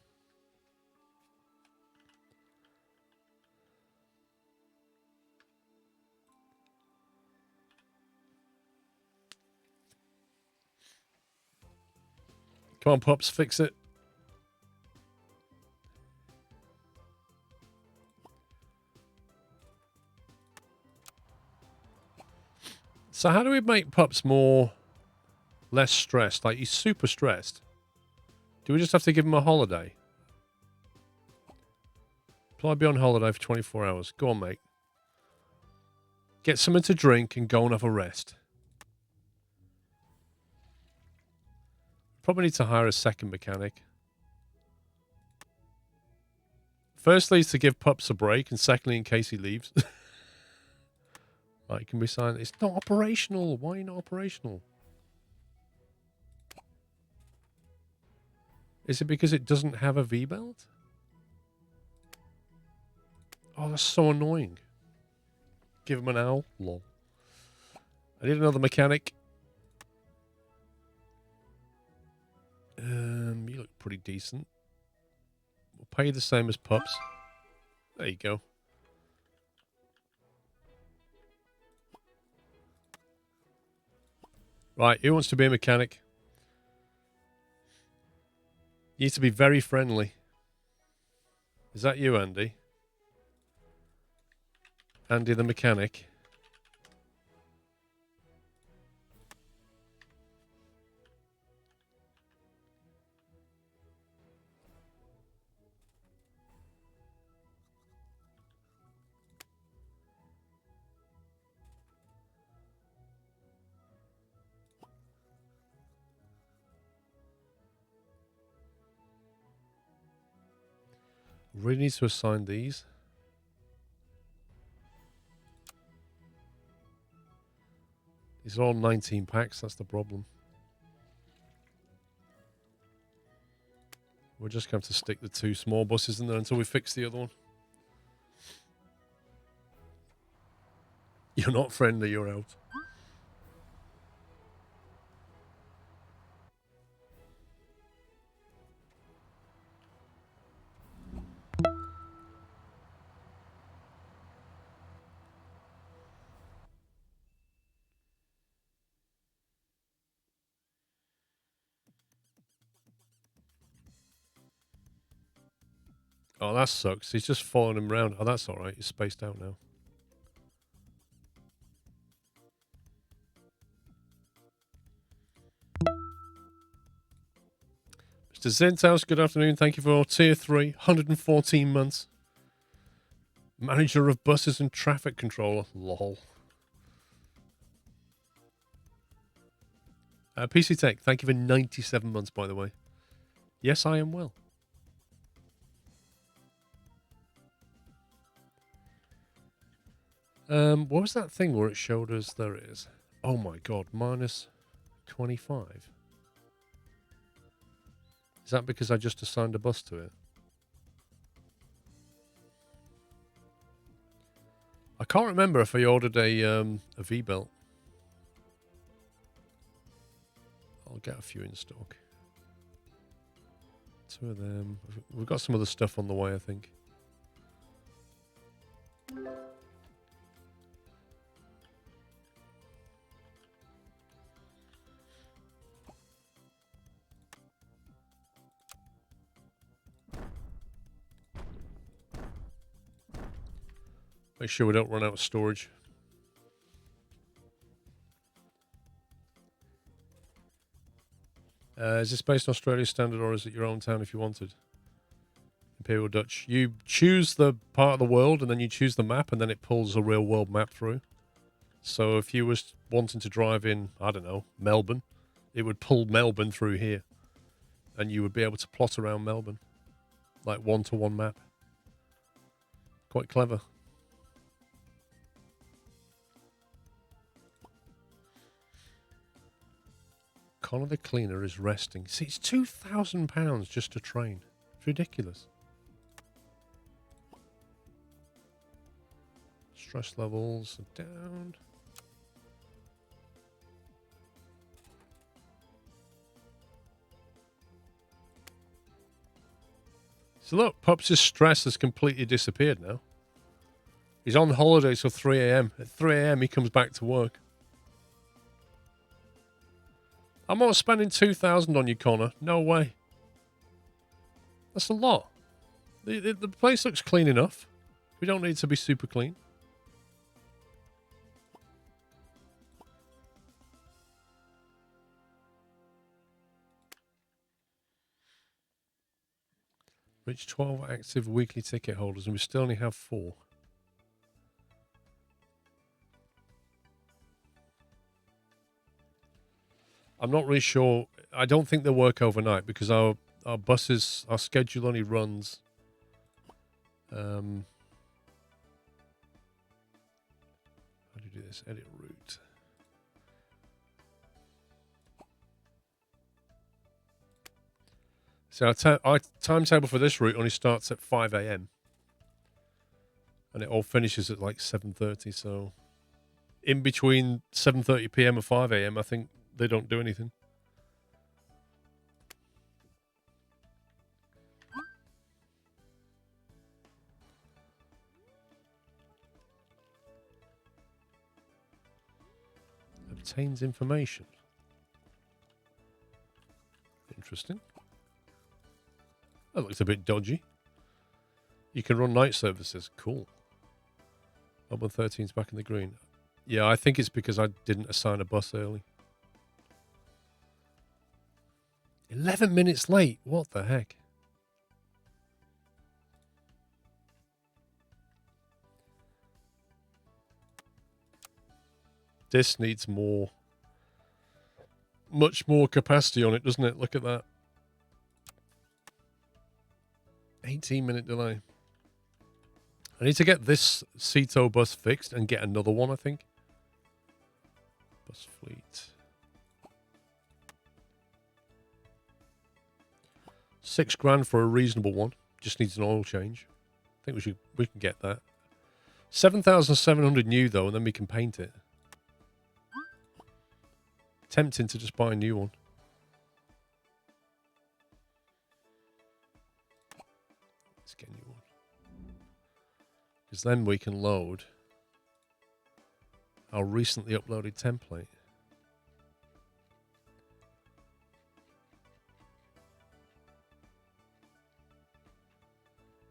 A: Come on, Pops, fix it. So how do we make Pups less stressed? Like, he's super stressed. Do we just have to give him a holiday? Apply be on holiday for 24 hours. Go on, mate. Get something to drink and go and have a rest. Probably need to hire a second mechanic. Firstly, is to give Pups a break, and secondly, in case he leaves. Right, can we sign? It's not operational. Why are you not operational? Is it because it doesn't have a V-belt? Oh, that's so annoying. Give him an owl. Lol. I need another mechanic. You look pretty decent. We'll pay you the same as Pups. There you go. Right, who wants to be a mechanic? You need to be very friendly. Is that you, Andy? Andy the mechanic. Really needs to assign these. These are all 19 packs, that's the problem. We're just going to have to stick the 2 small buses in there until we fix the other one. You're not friendly, you're out. Oh, that sucks. He's just following him around. Oh, that's all right. He's spaced out now. Mr. Zenthouse, good afternoon. Thank you for Tier 3, 114 months. Manager of buses and traffic controller. Lol. PC Tech, thank you for 97 months, by the way. Yes, I am well. What was that thing where it showed us? There it is. Oh my god, minus 25. Is that because I just assigned a bus to it? I can't remember if I ordered a V-belt. I'll get a few in stock. 2 of them. We've got some other stuff on the way, I think. Make sure we don't run out of storage. Is this based on Australia standard or is it your own town if you wanted? Imperial Dutch. You choose the part of the world and then you choose the map and then it pulls a real world map through. So if you was wanting to drive in, I don't know, Melbourne, it would pull Melbourne through here. And you would be able to plot around Melbourne. Like one-to-one map. Quite clever. Connor the cleaner is resting. See, it's £2,000 just to train. It's ridiculous. Stress levels are down. So look, Pups' stress has completely disappeared now. He's on holiday till 3 a.m. At 3 a.m. he comes back to work. I'm not spending 2,000 on you, Connor. No way. That's a lot. The place looks clean enough. We don't need to be super clean. Reach 12 active weekly ticket holders, and we still only have 4. I'm not really sure. I don't think they'll work overnight because our buses, our schedule only runs. How do you do this? Edit route. So our timetable for this route only starts at 5 a.m. and it all finishes at like 7:30. So in between 7:30 p.m. and 5 a.m., I think they don't do anything. Obtains information. Interesting. That looks a bit dodgy. You can run night services. Cool. Melbourne 13's back in the green. Yeah, I think it's because I didn't assign a bus early. 11 minutes late. What the heck? This needs much more capacity on it, doesn't it? Look at that. 18-minute delay. I need to get this Ceto bus fixed and get another one, I think. Bus fleet. 6 grand for a reasonable one. Just needs an oil change. I think we can get that. 7,700 new though, and then we can paint it. Tempting to just buy a new one. Let's get a new one. Because then we can load our recently uploaded template.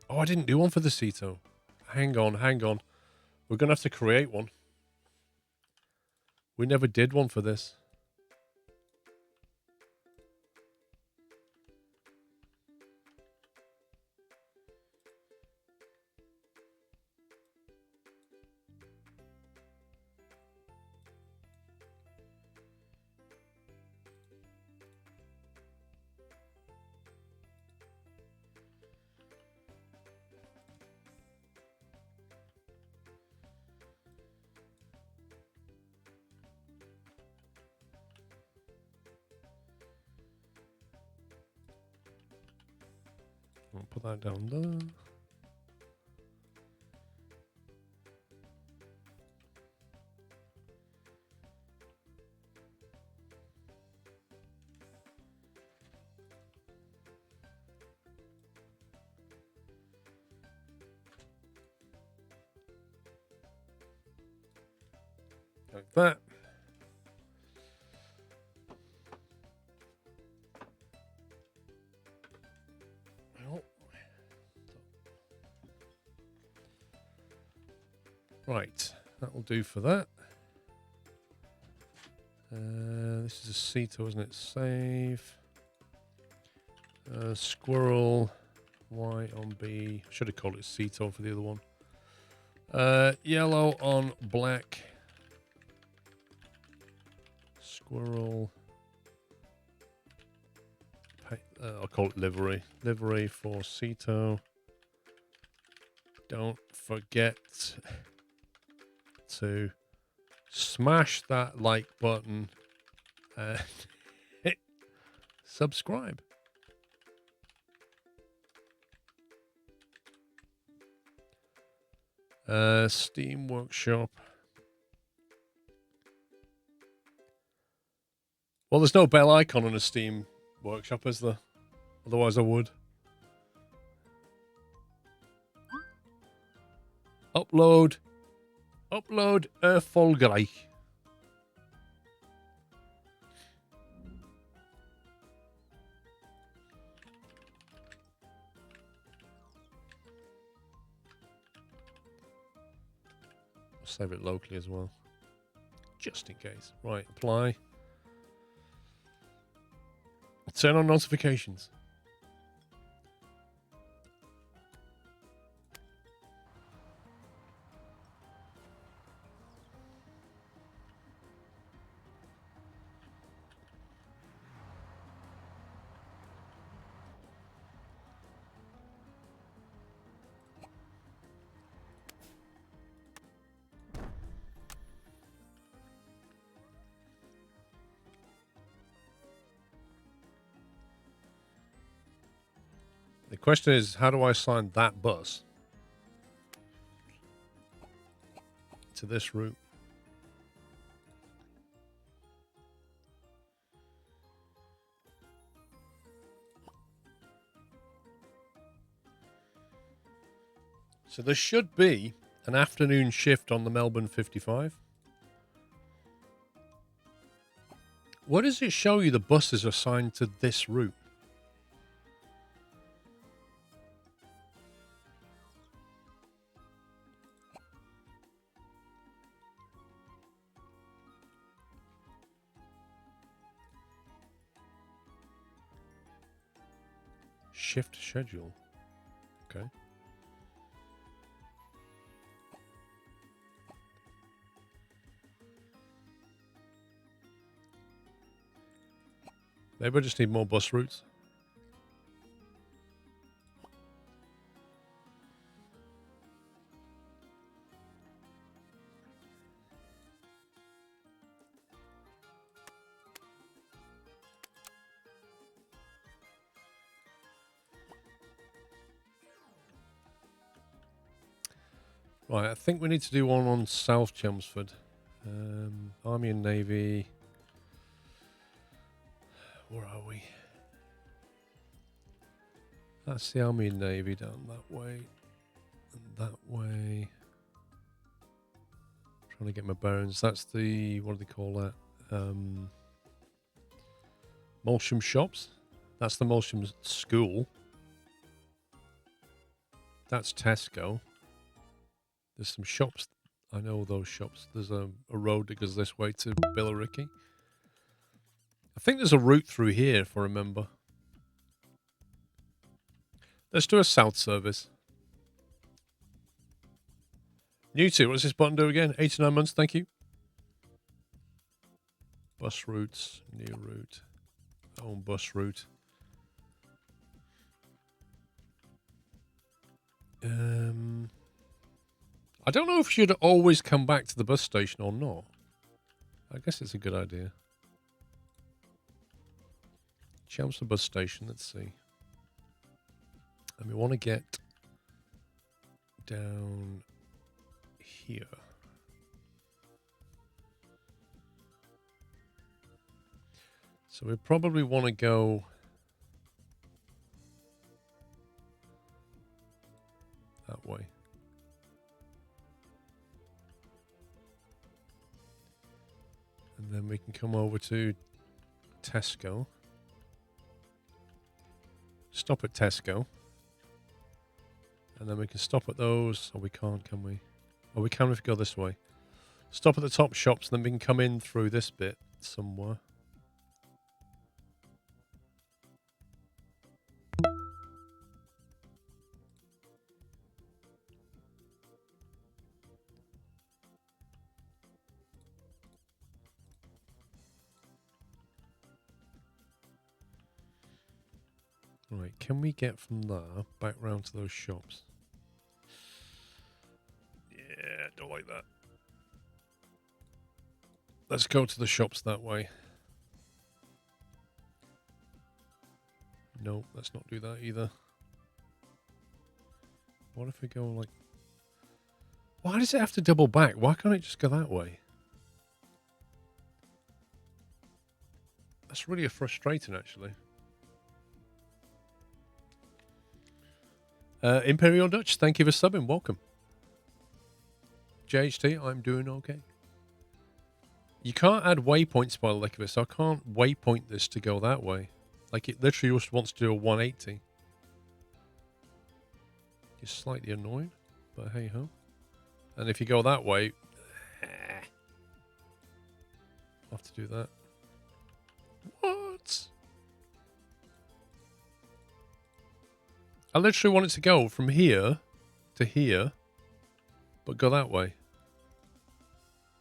A: Oh, I didn't do one for the Ceto. Hang on. We're going to have to create one. We never did one for this. I'll put that down there. Like that. Oh. Right, that'll do for that. This is a Ceto, isn't it? Save. Squirrel. Y on B. Should have called it Ceto for the other one. Yellow on black. Squirrel. I'll call it livery. Livery for Ceto. Don't forget to smash that like button and hit subscribe. Steam Workshop. Well, there's no bell icon on a Steam Workshop, is there? Otherwise I would. Upload erfolgreich. Save it locally as well, just in case. Right, apply. Turn on notifications. The question is, how do I assign that bus to this route? So there should be an afternoon shift on the Melbourne 55. What does it show you the buses are assigned to this route? Shift schedule. Okay. Maybe I just need more bus routes. Right, I think we need to do one on South Chelmsford. Army and Navy. Where are we? That's the Army and Navy down that way. And that way. Trying to get my bearings. That's the, what do they call that? Molsham Shops. That's the Molsham School. That's Tesco. There's some shops. I know those shops. There's a road that goes this way to Billericay. I think there's a route through here, if I remember. Let's do a south service. New to, what does this button do again? 89 months, thank you. Bus routes, new route. Own bus route. I don't know if you'd always come back to the bus station or not. I guess it's a good idea. Chelmsford bus station, let's see. And we want to get down here. So we probably want to go that way. And then we can come over to Tesco. Stop at Tesco. And then we can stop at those. Oh, we can't, can we? Oh, we can if we go this way. Stop at the top shops, and then we can come in through this bit somewhere. Right, can we get from there back round to those shops? Yeah, don't like that. Let's go to the shops that way. No, let's not do that either. What if we go like... Why does it have to double back? Why can't it just go that way? That's really frustrating, actually. Imperial Dutch, thank you for subbing. Welcome. JHT, I'm doing okay. You can't add waypoints by the look of it, so I can't waypoint this to go that way. Like, it literally just wants to do a 180. It's slightly annoying, but hey ho. And if you go that way, I'll have to do that. What? I literally want it to go from here to here, but go that way.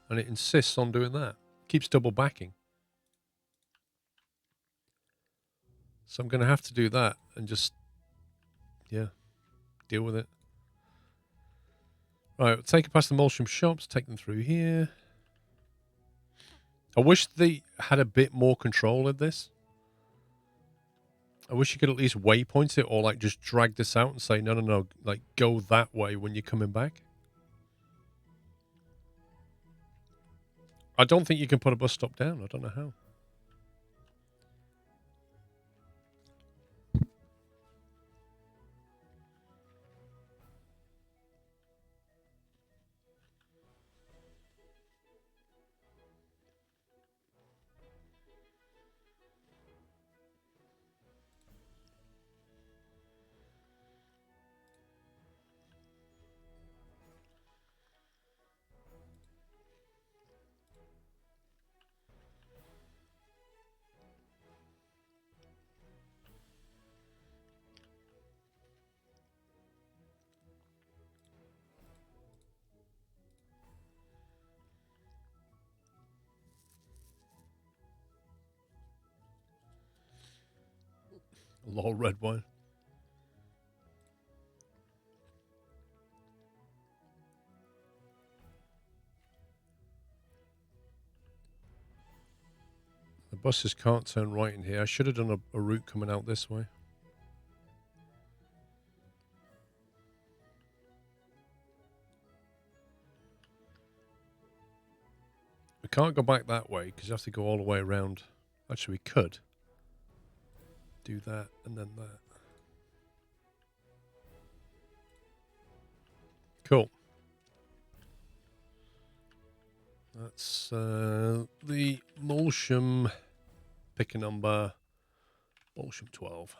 A: And it insists on doing that. Keeps double backing. So I'm going to have to do that and just, yeah, deal with it. Right, we'll take it past the Molsham shops, take them through here. I wish they had a bit more control of this. I wish you could at least waypoint it or like just drag this out and say, no, no, no, like go that way when you're coming back. I don't think you can put a bus stop down. I don't know how. Lol, red wine. The buses can't turn right in here. I should have done a route coming out this way. We can't go back that way because you have to go all the way around. Actually, we could do that and then that. Cool. That's the Molsham, pick a number, Molsham 12.